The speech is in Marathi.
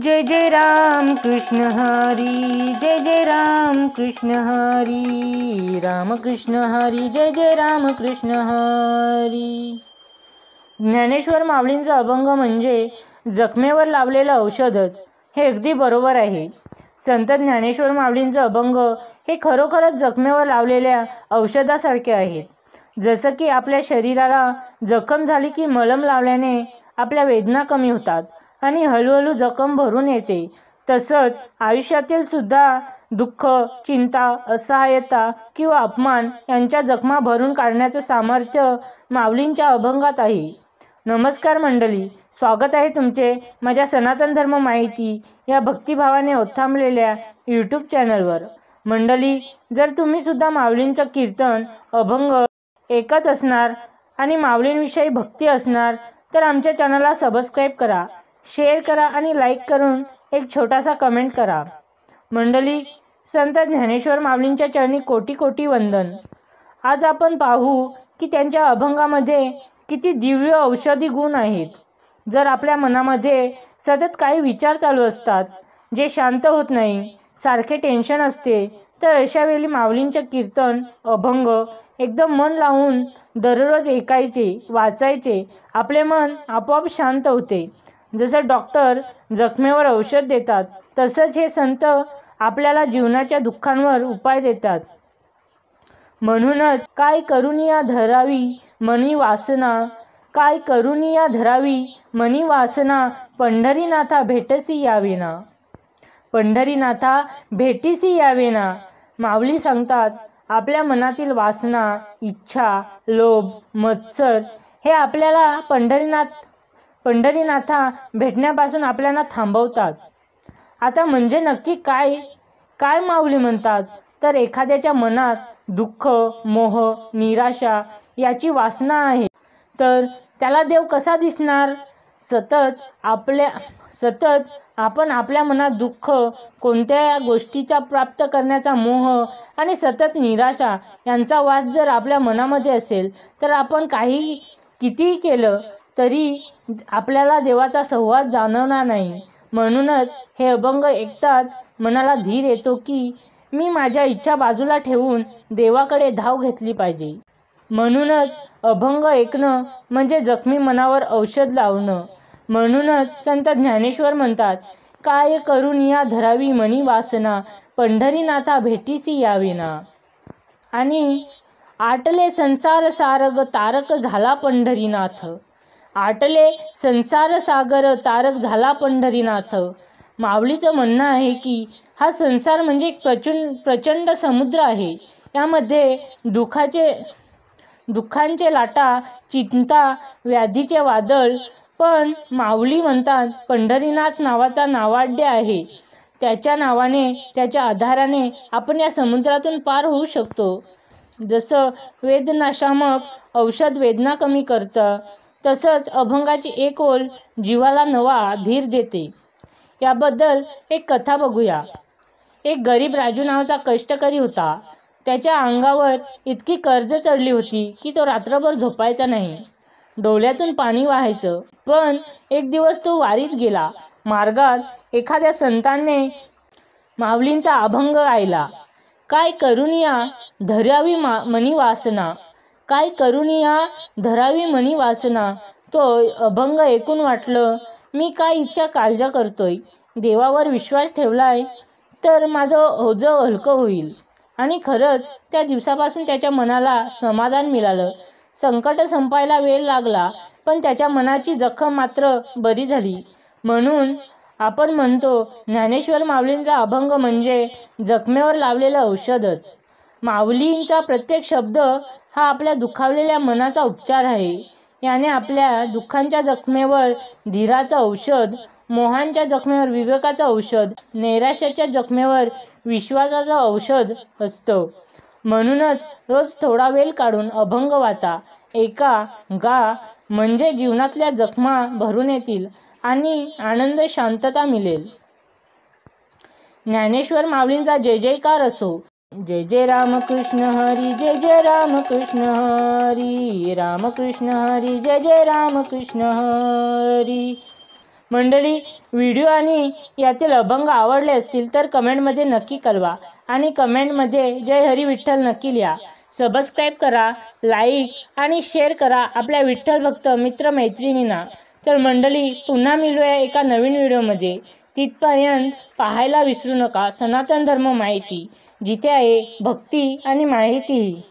जय जय राम कृष्ण हरी, जय जय राम कृष्ण हरी, राम कृष्ण हरी, जय जय राम कृष्ण हरी। ज्ञानेश्वर माऊलींचा अभंग म्हणजे जखमेवर लावलेलं औषधच, हे अगदी बरोबर आहे। संत ज्ञानेश्वर माऊलींचा अभंग हे खरोखरच जखमेवर लावलेल्या औषधासारखे आहेत। जसं की आपल्या शरीराला जखम झाली की मलम लावल्याने आपल्या वेदना कमी होतात आणि हळूहळू जखम भरून येते, तसंच आयुष्यातील सुद्धा दुःख, चिंता, असहाय्यता किंवा अपमान यांच्या जखमा भरून काढण्याचं सामर्थ्य माऊलींच्या अभंगात आहे। नमस्कार मंडळी, स्वागत आहे तुमचे माझ्या सनातन धर्म माहिती या भक्तिभावाने ओथंबलेल्या यूट्यूब चॅनलवर। मंडळी, जर तुम्ही सुद्धा माऊलींचं कीर्तन, अभंग ऐकत असणार आणि माऊलींविषयी भक्ती असणार तर आमच्या चॅनलला सबस्क्राईब करा, शेअर करा आणि लाईक करून एक छोटासा कमेंट करा। मंडळी, संत ज्ञानेश्वर माऊलींच्या चरणी कोटी कोटी वंदन। आज आपण पाहू की त्यांच्या अभंगामध्ये किती दिव्य औषधी गुण आहेत। जर आपल्या मनामध्ये सतत काही विचार चालू असतात, जे शांत होत नाही, सारखे टेन्शन असते, तर अशा वेळी माऊलींचे कीर्तन, अभंग एकदम मन लावून दररोज ऐकायचे, वाचायचे, आपले मन आपोआप शांत होते। जसं डॉक्टर जखमेवर औषध देतात, तसंच हे संत आपल्याला जीवनाच्या दुःखांवर उपाय देतात। म्हणूनच काय करुनिया धरावी मनी वासना, काय करुनिया धरावी मनी वासना, पंढरीनाथा भेटसी यावेना, पंढरीनाथा भेटीसी यावेना। माऊली सांगतात, आपल्या मनातील वासना, इच्छा, लोभ, मत्सर हे आपल्याला पंढरीनाथा भेटण्यापासून आपल्याला थांबवतात। आता म्हणजे नक्की काय काय माऊली म्हणतात तर एखाद्याच्या मनात दुःख, मोह, निराशा याची वासना आहे, तर त्याला देव कसा दिसणार? सतत आपण आपल्या मनात दुःख, कोणत्या गोष्टीचा प्राप्त करण्याचा मोह आणि सतत निराशा यांचा वास जर आपल्या मनामध्ये असेल, तर आपण कितीही केलं तरी आपल्याला देवाचा सहवास जाणवणार नाही। म्हणूनच हे अभंग ऐकताच मनाला धीर येतो की मी माझ्या इच्छा बाजूला ठेवून देवाकडे धाव घेतली पाहिजे। म्हणूनच अभंग ऐकणं म्हणजे जखमी मनावर औषध लावणं। म्हणूनच संत ज्ञानेश्वर म्हणतात, काय करुनिया धरावी मनी वासना, पंढरीनाथा भेटीसी यावेना। आणि आटले संसार सारग तारक झाला पंढरीनाथ, आटले संसार सागर तारक झाला पंढरीनाथ। माऊलीचं म्हणणं आहे की हा संसार म्हणजे एक प्रचंड समुद्र आहे। यामध्ये दुःखांचे लाटा, चिंता, व्याधीचे वादळ, पण माऊली म्हणतात पंढरीनाथ नावाचा नावाड्य आहे। त्याच्या नावाने, त्याच्या आधाराने आपण या समुद्रातून पार होऊ शकतो। जसं वेदनाशामक औषध वेदना कमी करतं, तसंच अभंगाची एक ओळ जीवाला नवा धीर देते। याबद्दल एक कथा बघूया। एक गरीब राजू नावाचा कष्टकरी होता। त्याच्या अंगावर इतकी कर्ज चढली होती की तो रात्रभर झोपायचा नाही, डोळ्यातून पाणी वाहायचं। पण एक दिवस तो वारीत गेला। मार्गात एखाद्या संतांनी माऊलींचा अभंग गायला, काय करुनिया धरावी मनी वासना, काय करुनिया धरावी मनी वासना। तो अभंग ऐकून वाटलं, मी काय इतक्या काळजा करतोय, देवावर विश्वास ठेवलाय तर माझं ओझं हलकं होईल। आणि खरंच त्या दिवसापासून त्याच्या मनाला समाधान मिळालं। संकट संपायला वेळ लागला, पण त्याच्या मनाची जखम मात्र बरी झाली। म्हणून आपण म्हणतो, ज्ञानेश्वर माऊलींचा अभंग म्हणजे जखमेवर लावलेलं औषधच। माऊलींचा प्रत्येक शब्द हा आपल्या दुखावलेल्या मनाचा उपचार आहे। याने आपल्या दुःखांच्या जखमेवर धीराचं औषध, मोहांच्या जखमेवर विवेकाचं औषध, नैराश्याच्या जखमेवर विश्वासाचं औषध असतं। म्हणूनच रोज थोडा वेळ काढून अभंग वाचा, ऐका, गा, म्हणजे जीवनातल्या जखमा भरून येतील आणि आनंद, शांतता मिळेल। ज्ञानेश्वर माऊलींचा जय जयकार असो। जय जय राम कृष्ण हरी, जय जय राम कृष्ण हरी, राम कृष्ण हरी, जय जय राम कृष्ण हरी। मंडळी, व्हिडिओ आणि यातील अभंग आवडले असतील तर कमेंटमध्ये नक्की कळवा आणि कमेंटमध्ये जय हरी विठ्ठल नक्की लिहा. सबस्क्राईब करा, लाईक आणि शेअर करा आपल्या विठ्ठल भक्त मित्रमैत्रिणींना. तर मंडळी, पुन्हा मिळूया एका नवीन व्हिडिओमध्ये. तिथपर्यंत पाहायला विसरू नका सनातन धर्म माहिती, जिथे आहे भक्ती आणि माहिती.